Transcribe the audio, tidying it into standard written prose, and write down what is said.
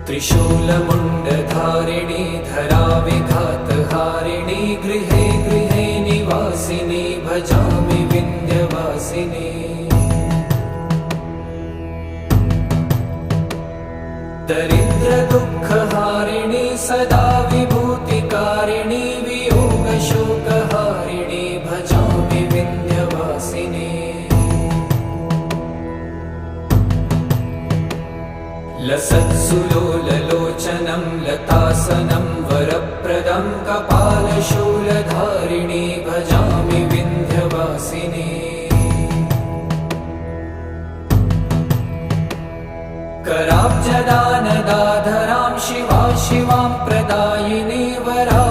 त्रिशूलमुण्डधारिणी धराविघातहारिणी गृहे गृहे निवासिनी भजामि विन्ध्यवासिनी। दरिद्रदुःखहारिणी सदा विभूतिकारिणी वियोगशोकहारिणी भजामि विन्ध्यवासिनी। लसत्सुलोललोचनं लतासनं वरप्रदं कपालशूलधारिणी भजामि विन्ध्यवासिनी। कराब्जदानदाधरां शिवा शिवां प्रदायिनी वरा